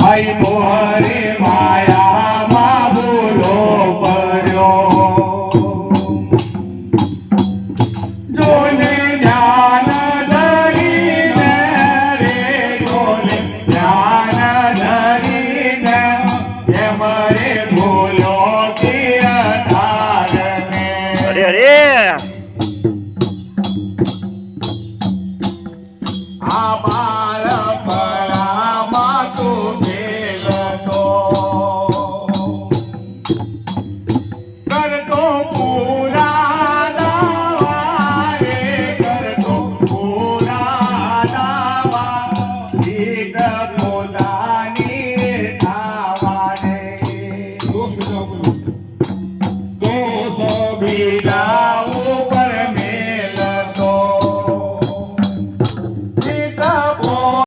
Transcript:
ભાઈ મોરે માયામાં ભૂલો પડ્યો જોને ધ્યાન ધરીને રે જોને ધ્યાન ધરીને એમ રે ભૂલો તારને અરે અરે આ બાળપણામાં તું ખેલતો કરતો પૂરા દાવા રે કરતો પૂરા દાવા ગીત પોતા